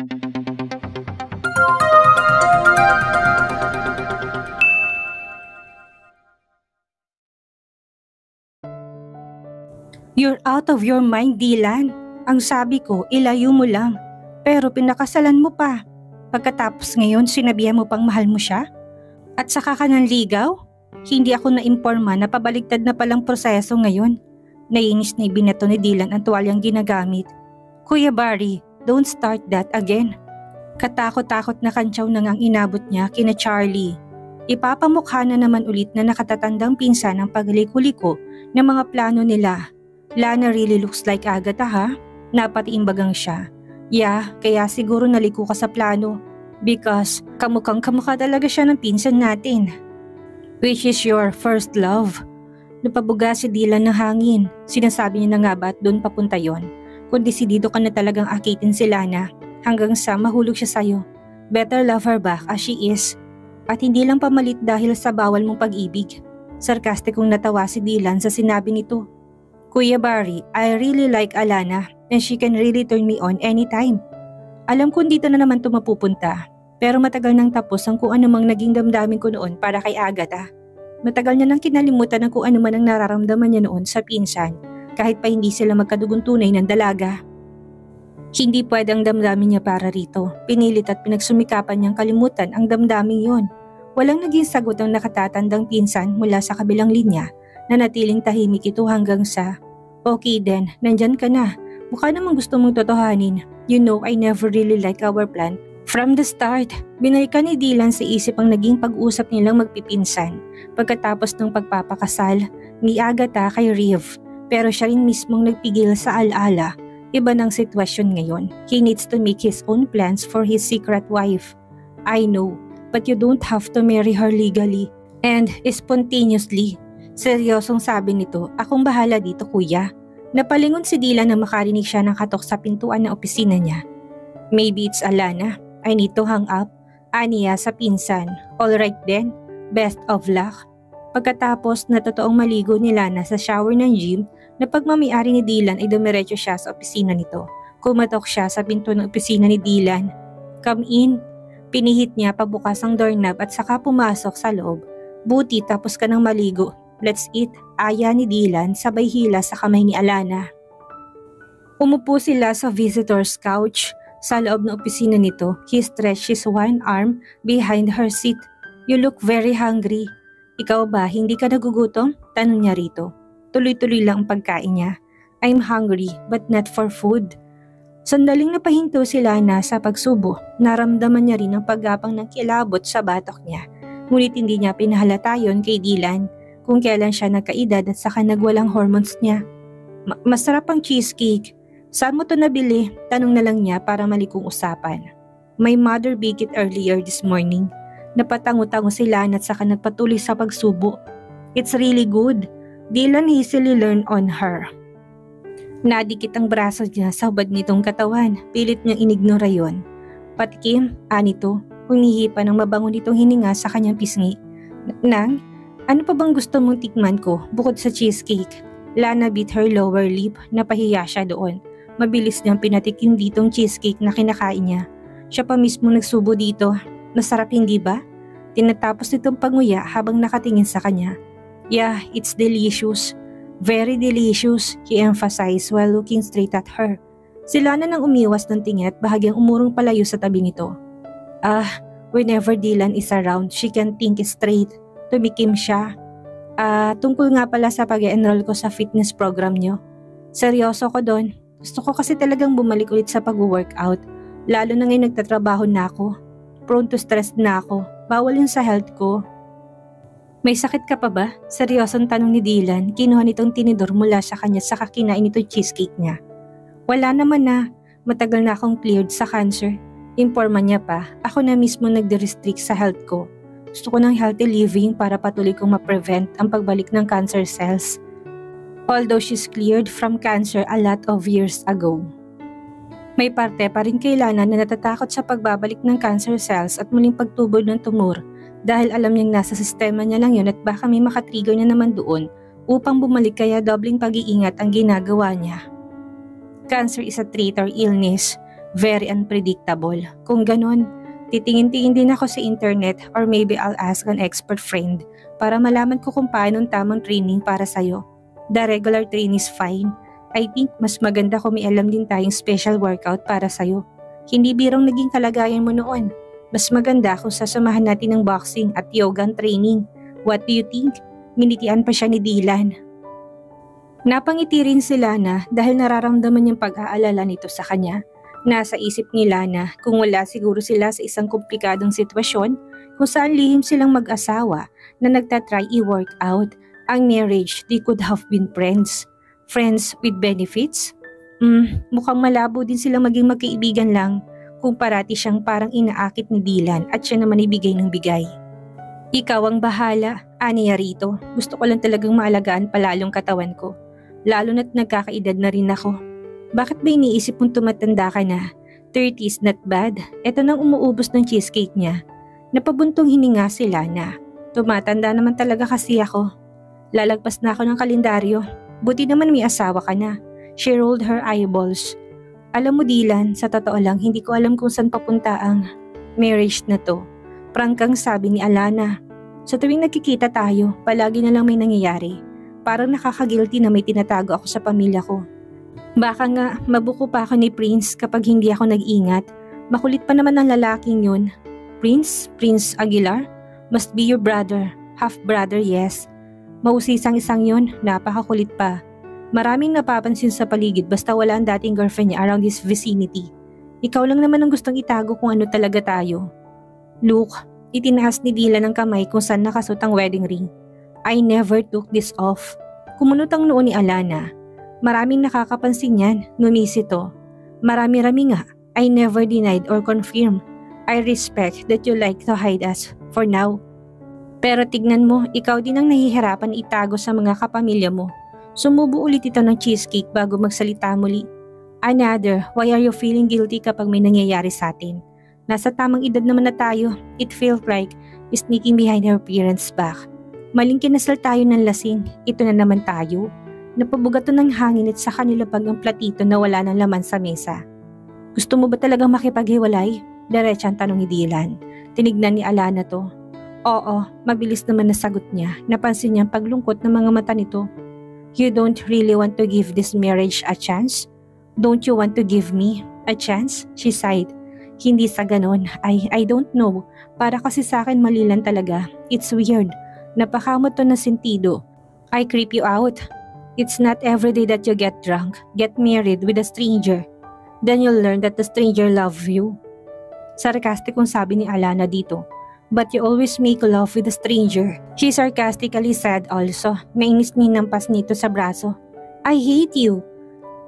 You're out of your mind, Dylan. Ang sabi ko, ilayo mo lang. Pero pinakasalan mo pa. Pagkatapos ngayon, sinabihan mo pang mahal mo siya? At saka ka nanligaw? Hindi ako na-imporma na pabaligtad na palang proseso ngayon. Nainis na ibinato ni Dylan ang tuwalyang ginagamit. Kuya Barry, don't start that again. Katakot-takot na kantsaw na ngang inabot niya kina Charlie. Ipapamukha na naman ulit na nakatatandang pinsan ang pagliko-liko ng mga plano nila. Lana really looks like Agatha, ha? Napatiimbagang siya. Yeah, kaya siguro naliko ka sa plano. Because kamukhang kamukha talaga siya ng pinsan natin. Which is your first love? Napabuga si Dylan ng hangin. Sinasabi niya na nga ba at doon papunta yon? Kung desidido ka na talagang akitin si Lana hanggang sa mahulog siya sa'yo. Better love her back as she is. At hindi lang pamalit dahil sa bawal mong pag-ibig. Sarkastikong natawa si Dylan sa sinabi nito. Kuya Barry, I really like Alana and she can really turn me on anytime. Alam kong dito na naman ito mapupunta, pero matagal nang tapos ang kung anumang naging damdamin ko noon para kay Agatha. Matagal niya nang kinalimutan ng kung ano man ang nararamdaman niya noon sa pinsan, kahit pa hindi sila magkadugong tunay ng dalaga. Hindi pwedeng damdamin niya para rito, pinilit at pinagsumikapan niyang kalimutan ang damdaming yon. Walang naging sagot ang nakatatandang pinsan mula sa kabilang linya. Nanatiling tahimik ito hanggang sa, okay then, nandyan ka na. Mukha namang gusto mong totohanin. You know I never really like our plan. From the start, binalikan ni Dylan sa isip ang naging pag-usap nilang magpipinsan. Pagkatapos ng pagpapakasal ni Agatha kay Reeve. Pero siya rin mismong nagpigil sa alaala. Iba ng sitwasyon ngayon. He needs to make his own plans for his secret wife. I know, but you don't have to marry her legally and spontaneously. Seryosong sabi nito, akong bahala dito kuya. Napalingon si Dylan na makarinig siya ng katok sa pintuan ng opisina niya. Maybe it's Alana. I need to hang up. Aniya sa pinsan. Alright then, best of luck. Pagkatapos na totoong maligo ni Lana sa shower ng gym, na pagmamay-ari ni Dylan ay dumiretso siya sa opisina nito. Kumatok siya sa pinto ng opisina ni Dylan. Come in. Pinihit niya pabukas ang doorknob at saka pumasok sa loob. Buti tapos ka ng maligo. Let's eat, aya ni Dylan sabay hila sa kamay ni Alana. Umupo sila sa visitor's couch. Sa loob ng opisina nito, he stretched his one arm behind her seat. You look very hungry. Ikaw ba, hindi ka nagugutom? Tanong niya rito. Tuloy-tuloy lang ang pagkain niya. I'm hungry but not for food. Sandaling napahinto si Lana sa pagsubo. Naramdaman niya rin ang paggapang ng kilabot sa batok niya. Ngunit hindi niya pinahalata yon kay Dylan. Kung kailan siya nagkaedad at saka nagwalang hormones niya. Masarap ang cheesecake. Saan mo to nabili? Tanong na lang niya para malikong usapan. My mother baked it earlier this morning. Napatango-tango si Lana at saka nagpatuloy sa pagsubo. It's really good. Dylan easily learned on her. Nadikit ang braso niya sa hubad nitong katawan. Pilit niyang inignora yon. Patikim, anito, humihipa ng mabango nitong hininga sa kanyang pisngi. Nang, ano pa bang gusto mong tikman ko bukod sa cheesecake? Lana bit her lower lip, napahiya siya doon. Mabilis niyang pinatikim ditong cheesecake na kinakain niya. Siya pa mismo nagsubo dito. Masarap hindi ba? Tinatapos nitong panguya habang nakatingin sa kanya. Yeah, it's delicious. Very delicious, he emphasized while looking straight at her. Si Lana nang umiwas ng tingin at bahagyang umurong palayo sa tabi nito. Whenever Dylan is around, she can think straight. Tumikim siya. Tungkol nga pala sa pag-enroll ko sa fitness program nyo. Seryoso ko doon. Gusto ko kasi talagang bumalik ulit sa pag-workout. Lalo na ngayon nagtatrabaho na ako. Prone to stress na ako. Bawal yun sa health ko. May sakit ka pa ba? Seryosong tanong ni Dylan. Kinuha nitong tinidor mula sa kanya sa kakinain nitong cheesecake niya. Wala naman na. Matagal na akong cleared sa cancer. Imporma niya pa. Ako na mismo nagde-restrict sa health ko. Gusto ko ng healthy living para patuloy kong ma-prevent ang pagbalik ng cancer cells. Although she's cleared from cancer a lot of years ago. May parte pa rin kay Lana na natatakot sa pagbabalik ng cancer cells at muling pagtubod ng tumor dahil alam niyang nasa sistema niya lang yun at baka may makatrigger na naman doon upang bumalik kaya dobling pag-iingat ang ginagawa niya. Cancer is a traitor illness. Very unpredictable. Kung ganun, titingin-tingin din ako sa internet or maybe I'll ask an expert friend para malaman ko kung paano ang tamang training para sa'yo. The regular training is fine. I think mas maganda kung may alam din tayong special workout para sa'yo. Hindi birong naging kalagayan mo noon. Mas maganda kung sasamahan natin ng boxing at yoga training. What do you think? Minitian pa siya ni Dylan. Napangiti rin si Lana dahil nararamdaman niyang pag-aalala nito sa kanya. Nasa isip ni Lana kung wala siguro sila sa isang komplikadong sitwasyon kung saan lihim silang mag-asawa na nagtatry i-work out ang marriage, they could have been friends. Friends with benefits? Mukhang malabo din silang maging magkaibigan lang kung parati siyang parang inaakit ni Dylan at siya naman ibigay ng bigay. Ikaw ang bahala, aniya rito. Gusto ko lang talagang maalagaan palalong katawan ko. Lalo na't nagkakaedad na rin ako. Bakit ba iniisip mong tumatanda ka na? 30 is not bad. Eto nang umuubos ng cheesecake niya. Napabuntong hininga si Lana. Tumatanda naman talaga kasi ako. Lalagpas na ako ng kalendaryo. Buti naman may asawa ka na. She rolled her eyeballs. Alam mo Dylan, sa totoo lang hindi ko alam kung saan papunta ang marriage na to. Prangkang sabi ni Alana. Sa tuwing nagkikita tayo, palagi na lang may nangyayari. Parang nakakagilty na may tinatago ako sa pamilya ko. Baka nga mabuko pa ako ni Prince kapag hindi ako nag-ingat. Makulit pa naman ang lalaking yun. Prince Aguilar? Must be your brother. Half brother, yes. Mausisang-isang yun, napakakulit pa. Maraming napapansin sa paligid basta wala ang dating girlfriend niya around this vicinity. Ikaw lang naman ang gustong itago kung ano talaga tayo. Look, itinaas ni Dylan ng kamay kung saan nakasuot ang wedding ring. I never took this off. Kumunot ang noo ni Alana. Maraming nakakapansin yan, numis ito. Marami-rami nga, I never denied or confirmed. I respect that you like to hide us for now. Pero tignan mo, ikaw din ang nahihirapan itago sa mga kapamilya mo. Sumubo ulit ito ng cheesecake bago magsalita muli. Another, why are you feeling guilty kapag may nangyayari sa atin? Nasa tamang edad naman na tayo. It feels like sneaking behind our parents' back. Maling kinasal tayo ng lasing. Ito na naman tayo. Napabugato ng hangin at sa kanila pag ang platito na wala ng laman sa mesa. Gusto mo ba talagang makipaghiwalay? Diretsang tanong ni Dylan. Tinignan ni Alana to. Oo, mabilis naman nasagot niya. Napansin niyang paglungkot ng mga mata nito. You don't really want to give this marriage a chance? Don't you want to give me a chance? She sighed. Hindi sa ganon. I don't know. Para kasi sa akin mali lang talaga. It's weird. Napakamot to na sentido. I creep you out. It's not every day that you get drunk, get married with a stranger. Then you'll learn that the stranger loves you. Sarkastikong sabi ni Alana dito. But you always make love with a stranger. She sarcastically said also. Nainis ninampas nito sa braso. I hate you.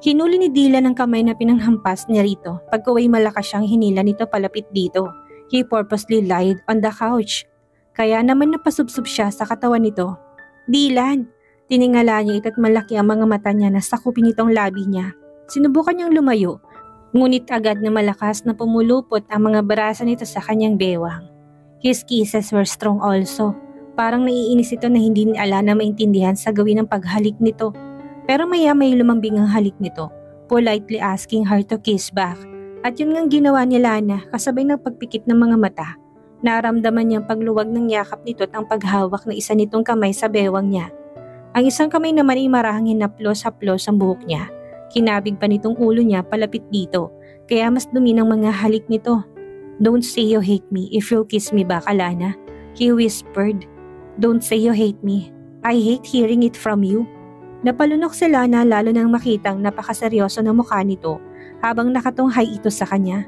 Hinuli ni Dylan ang kamay na pinanghampas niya rito. Pagkaway malakas siyang hinila nito palapit dito. He purposely lied on the couch. Kaya naman napasubsob siya sa katawan nito. Dylan! Tiningala niya ito at malaki ang mga mata niya na sakupin itong labi niya. Sinubukan niyang lumayo. Ngunit agad na malakas na pumulupot ang mga barasa nito sa kanyang bewang. His kisses were strong also. Parang naiinis ito na hindi ni Alana maintindihan sa gawin ng paghalik nito. Pero maya-may lumambing ang halik nito, politely asking her to kiss back. At yun ngang ginawa ni Lana kasabay ng pagpikit ng mga mata. Naramdaman niyang pagluwag ng yakap nito at ang paghawak ng isa nitong kamay sa bewang niya. Ang isang kamay naman ay marahang hinaplos-haplos ang buhok niya. Kinabig pa nitong ulo niya palapit dito, kaya mas dumi ng mga halik nito. Don't say you hate me if you'll kiss me back, Alana. He whispered. Don't say you hate me. I hate hearing it from you. Napalunok si Lana lalo nang makitang napakaseryoso na mukha nito habang nakatunghay ito sa kanya.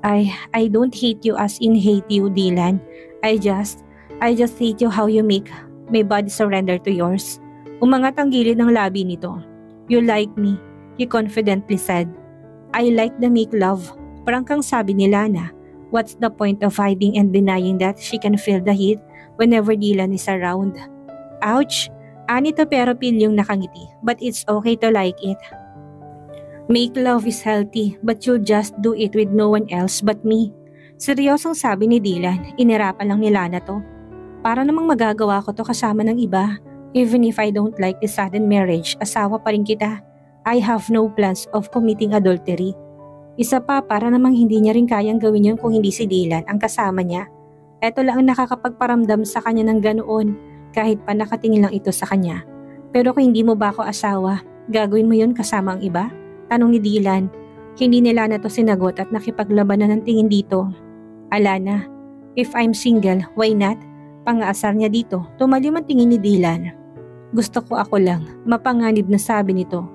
I don't hate you as in hate you, Dylan. I just hate you how you make my body surrender to yours. Umangat ang gilid ng labi nito. You like me, he confidently said. I like the make love. Prangkang sabi ni Lana. What's the point of hiding and denying that she can feel the heat whenever Dylan is around? Ouch! Anito pero pilyong nakangiti, but it's okay to like it. Make love is healthy, but you'll just do it with no one else but me. Seryosong sabi ni Dylan, inirapan lang ni Lana to. Para namang magagawa ko to kasama ng iba. Even if I don't like the sudden marriage, asawa pa rin kita. I have no plans of committing adultery. Isa pa para namang hindi niya rin kayang gawin yun kung hindi si Dylan ang kasama niya. Eto lang ang nakakapagparamdam sa kanya ng ganoon kahit pa nakatingin lang ito sa kanya. Pero kung hindi mo ba ako asawa, gagawin mo yun kasama ang iba? Tanong ni Dylan. Hindi nila na to sinagot at nakipaglabanan ng tingin dito. Alana, if I'm single, why not? Pangaasar niya dito, tumalim ang tingin ni Dylan. Gusto ko ako lang, mapanganib na sabi nito.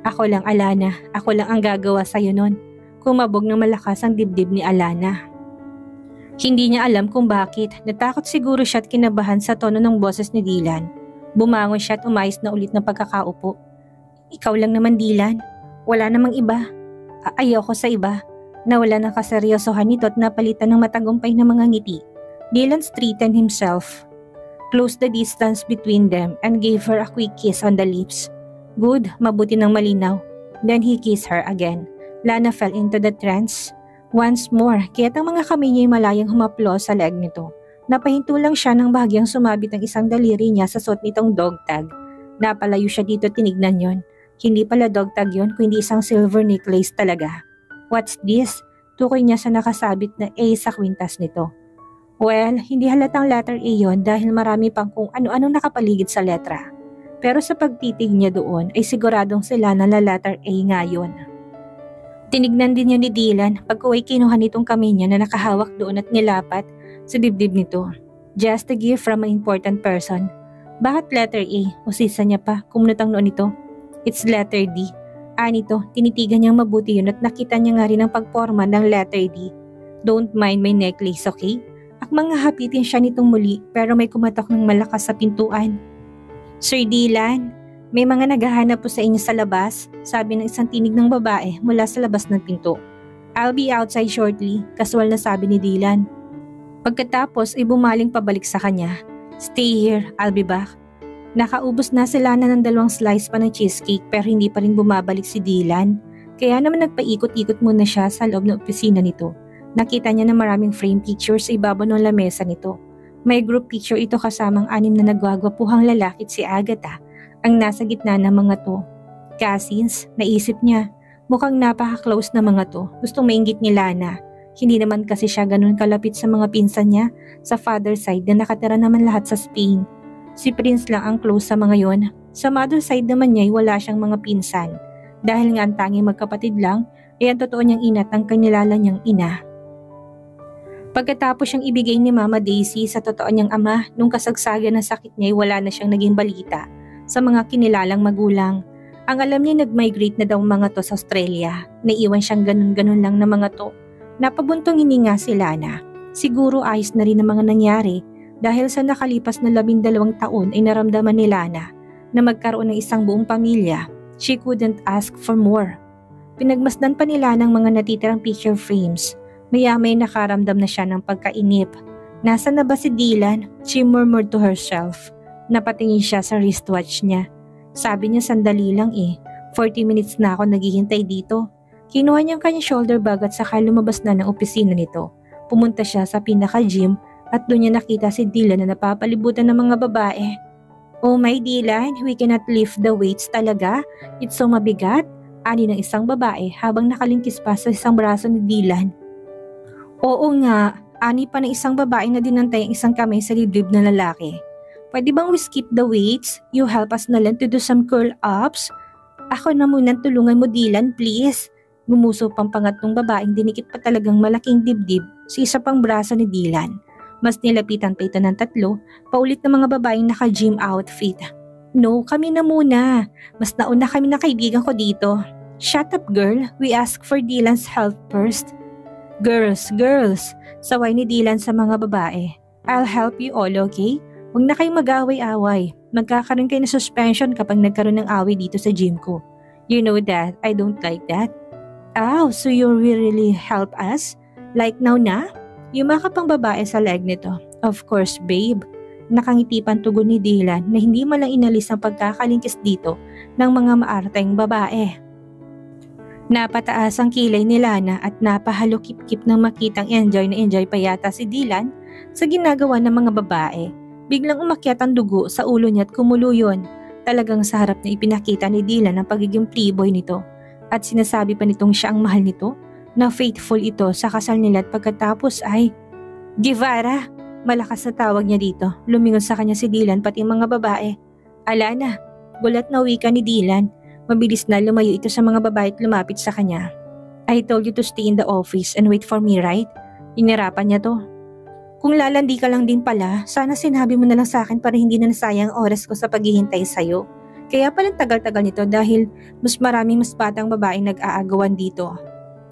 Ako lang Alana, ako lang ang gagawa sa'yo nun. Kumabog ng malakas ang dibdib ni Alana. Hindi niya alam kung bakit, natakot siguro siya at kinabahan sa tono ng boses ni Dylan. Bumangon siya at umayos na ulit ng pagkakaupo. Ikaw lang naman Dylan, wala namang iba. Ayoko sa iba. Nawala ng kaseryosohan nito at napalitan ng matagumpay na mga ngiti. Dylan straightened himself, closed the distance between them and gave her a quick kiss on the lips. Good, mabuti ng malinaw. Then he kissed her again. Lana fell into the trance. Once more, kaya't ang mga kamay niya'y malayang humaplo sa leg nito. Napahinto lang siya nang bahagyang sumabit ang isang daliri niya sa suot nitong dog tag. Napalayo siya dito tinignan yon. Hindi pala dog tag yon kundi isang silver necklace talaga. What's this? Tukoy niya sa nakasabit na A sa kwintas nito. Well, hindi halatang letter A yon dahil marami pang kung ano-anong nakapaligid sa letra. Pero sa pagtitig niya doon ay siguradong sila na letter A nga yun. Tinignan din niya ni Dylan pagkuway kinuha nitong kamay niya na nakahawak doon at nilapat sa dibdib nito. Just a gift from an important person. Bakit letter A? Usisa niya pa, kumunot ang noon nito. It's letter D. Nito, tinitigan niyang mabuti yun at nakita niya nga rin ang pagporma ng letter D. Don't mind my necklace, okay? Akmang hapitin siya nitong muli pero may kumatok ng malakas sa pintuan. Sir Dylan, may mga naghahanap po sa inyo sa labas, sabi ng isang tinig ng babae mula sa labas ng pinto. I'll be outside shortly, kasual na sabi ni Dylan. Pagkatapos ay bumaling pabalik sa kanya. Stay here, I'll be back. Nakaubos na sila na ng 2 slice pa ng cheesecake pero hindi pa rin bumabalik si Dylan. Kaya naman nagpaikot-ikot muna siya sa loob ng opisina nito. Nakita niya na maraming frame pictures sa ibabaw ng lamesa nito. May group picture ito kasamang 6 na nagwagwapuhang lalaki at si Agatha ang nasa gitna ng mga to. Cousins, naisip niya, mukhang napaka-close na mga to. Gustong mainggit ni Lana. Hindi naman kasi siya ganun kalapit sa mga pinsan niya sa father side na nakatira naman lahat sa Spain. Si Prince lang ang close sa mga yon. Sa mother side naman niya ay wala siyang mga pinsan. Dahil nga ang tanging magkapatid lang ay ang totoo niyang ina at ang kanilala niyang ina. Pagkatapos siyang ibigay ni Mama Daisy sa totoo niyang ama nung kasagsagan ng sakit niya ay wala na siyang naging balita sa mga kinilalang magulang. Ang alam niya nag-migrate na daw mga to sa Australia. Naiwan siyang ganun-ganun lang na mga to. Napabuntong hininga si Lana. Siguro ayos na rin ang mga nangyari dahil sa nakalipas na 12 taon ay naramdaman ni Lana na magkaroon ng isang buong pamilya. She couldn't ask for more. Pinagmasdan pa nila ng mga natitirang picture frames. Maya-may nakaramdam na siya ng pagkainip. Nasaan na ba si Dylan? She murmured to herself. Napatingin siya sa wristwatch niya. Sabi niya sandali lang 40 minutes na ako naghihintay dito. Kinuha niya ang kanyang shoulder bag at saka lumabas na ng opisina nito. Pumunta siya sa pinaka-gym at doon niya nakita si Dylan na napapalibutan ng mga babae. Oh my Dylan, we cannot lift the weights talaga. It's so mabigat. Ani ng isang babae habang nakalingkis pa sa isang braso ni Dylan. Oo nga, ani pa ng isang babae na dinantay ang isang kamay sa dibdib ng lalaki. Pwede bang we skip the weights? You help us na lang to do some curl-ups? Ako na muna tulungan mo Dylan, please. Gumuso pang pangatlong babaeng dinikit pa talagang malaking dibdib sa isa pang braso ni Dylan. Mas nilapitan pa ito ng 3, paulit na mga babaeng naka-gym outfit. No, kami na muna. Mas nauna kami na kaibigan ko dito. Shut up girl, we ask for Dylan's help first. Girls, saway ni Dylan sa mga babae. I'll help you all, okay? Huwag na kayong mag-away-away. Magkakaroon kayo ng suspension kapag nagkaroon ng away dito sa gym ko. You know that, I don't like that. Oh, so you really help us? Like now na? Yumakap ang babae sa leg nito. Of course, babe. Nakangiti pang tugon ni Dylan na hindi man lang inalis ang pagkakalingkis dito ng mga maarteng babae. Napataas ang kilay ni Lana at napahalukip-kip nang makitang enjoy pa yata si Dylan sa ginagawa ng mga babae. Biglang umakyat ang dugo sa ulo niya at kumulo yun. Talagang sa harap na ipinakita ni Dylan ang pagiging playboy nito. At sinasabi pa nitong siya ang mahal nito. na faithful ito sa kasal nila at pagkatapos ay… Guevara! Malakas na tawag niya dito. Lumingon sa kanya si Dylan pati mga babae. Alana! Gulat na wika ni Dylan. Mabilis na lumayo ito sa mga babae at lumapit sa kanya. I told you to stay in the office and wait for me, right? Inirapan niya to. Kung lalandi ka lang din pala, sana sinabi mo na lang sa akin para hindi na nasayang oras ko sa paghihintay sa'yo. Kaya palang tagal-tagal nito dahil mas maraming mas batang babaeng nag-aagawan dito.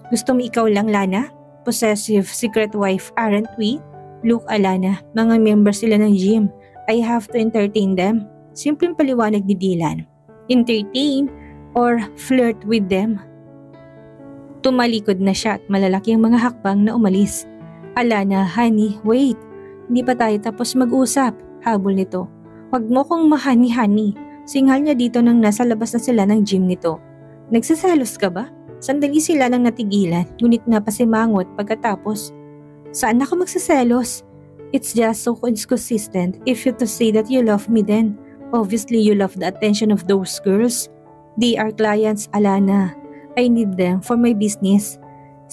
Gusto mo ikaw lang, Lana? Possessive, secret wife, aren't we? Look, Alana, mga members sila ng gym. I have to entertain them. Simpleng paliwanag ni Dylan. Entertain or flirt with them? Tumalikod na siya at malalaki ang mga hakbang na umalis. Alana, honey, wait. Hindi pa tayo tapos mag-usap. Habol nito. Huwag mo kong mahani-hani. Singhal niya dito nang nasa labas na sila ng gym nito. Nagsaselos ka ba? Sandali sila nang natigilan, ngunit napasimangot pagkatapos. Saan ako magsaselos? It's just so inconsistent if you to say that you love me then. Obviously you love the attention of those girls. They are clients, Alana. I need them for my business.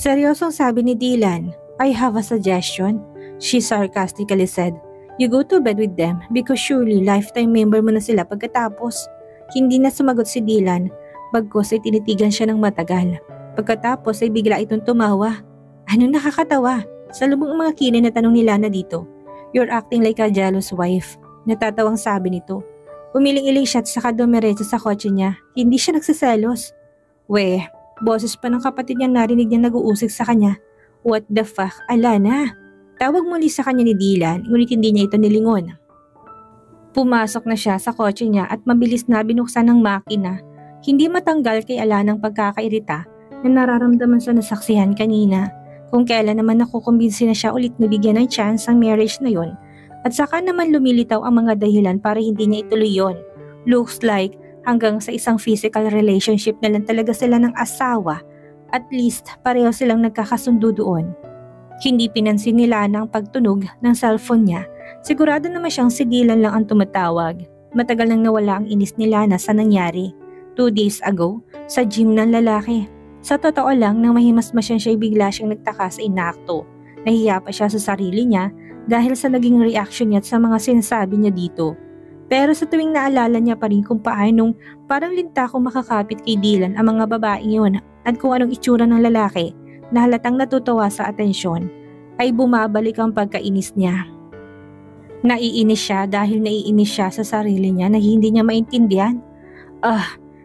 Seryosong sabi ni Dylan. I have a suggestion, she sarcastically said. You go to bed with them because surely lifetime member mo na sila pagkatapos. Hindi na sumagot si Dylan, bagkos ay tinitigan siya ng matagal. Pagkatapos ay bigla itong tumawa. Anong nakakatawa? Sa lubong ang mga kilay na tanong ni Lana dito. You're acting like a jealous wife. Natatawang sabi nito. Umiling-iling siya at saka dumiretso sa kotse niya. Hindi siya nagsiselos. Weh, boses pa ng kapatid niyang narinig niya nag-uusig sa kanya. What the fuck, Alana? Tawag muli sa kanya ni Dylan, ngunit hindi niya ito nilingon. Pumasok na siya sa kotse niya at mabilis na binuksan ng makina. Hindi matanggal kay Alana ang pagkakairita na nararamdaman sa nasaksihan kanina. Kung kailan naman nakukumbinsi na siya ulit na bigyan ng chance ang marriage na yon. At saka naman lumilitaw ang mga dahilan para hindi niya ituloy yon. Looks like hanggang sa isang physical relationship na lang talaga sila ng asawa. At least pareho silang nagkakasundo doon. Hindi pinansin ni Lana ang pagtunog ng cellphone niya. Sigurado naman siyang si Dylan lang ang tumatawag. Matagal nang nawala ang inis ni Lana sa nangyari. 2 days ago, sa gym ng lalaki. Sa totoo lang, nang mahimasmasyan siya bigla siyang nagtaka sa inakto. Nahiya pa siya sa sarili niya dahil sa naging reaction niya at sa mga sinasabi niya dito. Pero sa tuwing naalala niya pa rin kung paanong parang linta kong makakapit kay Dylan ang mga babaeng yun at kung anong itsura ng lalaki na halatang natutuwa sa atensyon, ay bumabalik ang pagkainis niya. Naiinis siya dahil naiinis siya sa sarili niya na hindi niya maintindihan.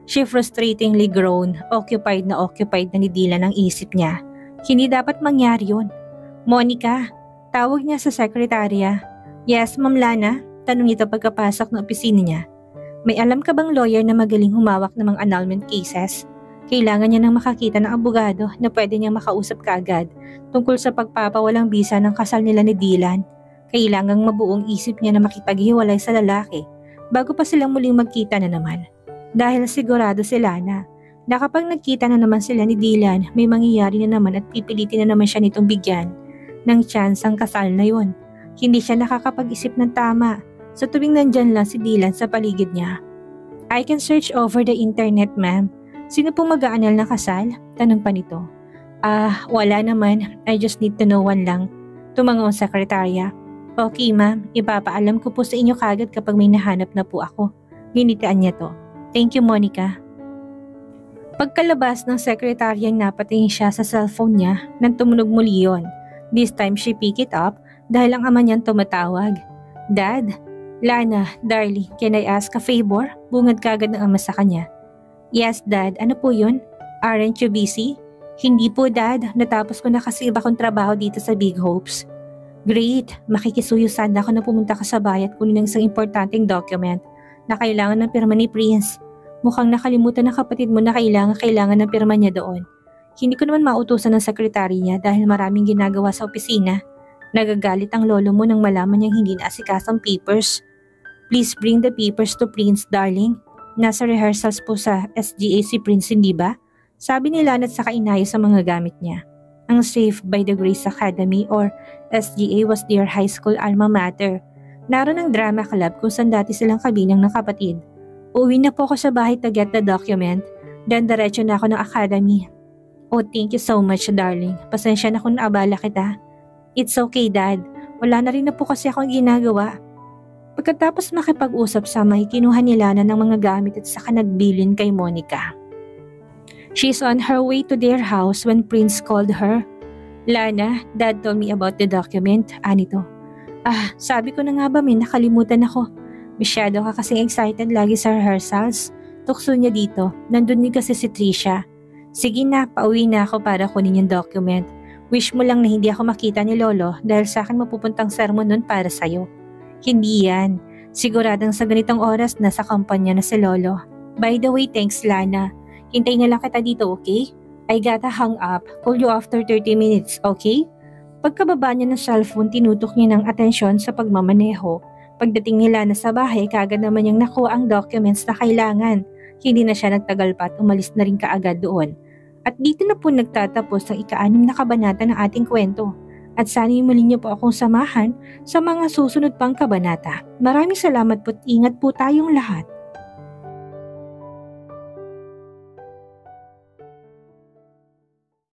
She frustratingly groaned, occupied na ni Dylan ang isip niya. Hindi dapat mangyari yun. Monica, tawag niya sa sekretarya. Yes, Ma'am Lana, tanong nito pagkapasok ng opisina niya. May alam ka bang lawyer na magaling humawak ng mga annulment cases? Kailangan niya nang makakita ng abogado na pwede niyang makausap kaagad tungkol sa pagpapawalang bisa ng kasal nila ni Dylan. Kailangang mabuong isip niya na makipaghiwalay sa lalaki bago pa silang muling magkita na naman. Dahil sigurado sila na kapag nagkita na naman sila ni Dylan, may mangyayari na naman at pipilitin na naman siya nitong bigyan ng chance ang kasal na yun. Hindi siya nakakapag-isip ng tama sa tuwing nandyan lang si Dylan sa paligid niya. I can search over the internet, ma'am. Sino pong mag-aanal ng kasal? Tanong pa nito. Wala naman. I just need to know one lang. Tumango ang sekretarya. Okay ma'am, ipapaalam ko po sa inyo kagad kapag may nahanap na po ako. Ginitian niya to. Thank you, Monica. Pagkalabas ng sekretaryang napatingin siya sa cellphone niya nang tumunog muli yon. This time she pick it up dahil ang ama niyang tumatawag. Dad? Lana, darling, can I ask a favor? Bungad kagad ng ama sa kanya. Yes, Dad. Ano po yun? Aren't you busy? Hindi po, Dad. Natapos ko na kasi iba kong trabaho dito sa Big Hopes. Great. Makikisuyo sana ako na pumunta ka sa bayan at kunin ng isang importanteng document na kailangan ng pirma ni Prince. Mukhang nakalimutan ng kapatid mo na kailangan ng pirma niya doon. Hindi ko naman mautusan ng sekretary niya dahil maraming ginagawa sa opisina. Nagagalit ang lolo mo nang malaman niyang hindi naasikasang papers. Please bring the papers to Prince, darling. Nasa rehearsals po sa SGA si Prince, hindi ba? Sabi ni Lana at saka inayo sa mga gamit niya. Ang Safe by the Grace Academy or SGA was their high school alma mater. Naroon ang drama club kung saan dati silang kabilang ng kapatid. Uuwi na po ako sa bahay to get the document, then diretso na ako ng academy. Oh, thank you so much, darling. Pasensya na kung naabala kita. It's okay, Dad. Wala na rin na po kasi akong ginagawa. Pagkatapos makipag-usap sa may kinuha ni Lana ng mga gamit at saka nagbilin kay Monica. She's on her way to their house when Prince called her. Lana, Dad told me about the document. Anito. Sabi ko na nga ba may nakalimutan ako. Masyado ka kasing excited lagi sa rehearsals. Tukso niya dito. Nandun din kasi si Trisha. Sige na, pauwi na ako para kunin yung document. Wish mo lang na hindi ako makita ni Lolo dahil sa akin mapupuntang sermon nun para sa'yo. Hindi yan. Siguradang sa ganitong oras nasa kampanya na si Lolo. By the way, thanks Lana. Hintayin na lang kita dito, okay? I gotta hang up. Call you after 30 minutes, okay? Pagkababa niya ng cellphone, tinutok niya ng atensyon sa pagmamaneho. Pagdating nila na sa bahay, kagad naman niyang nakuha ang documents na kailangan. Hindi na siya nagtagal pa at umalis na rin kaagad doon. At dito na po nagtatapos ang ika-6 na kabanata ng ating kwento. At sana muli niyo po akong samahan sa mga susunod pang kabanata. Maraming salamat po at ingat po tayong lahat.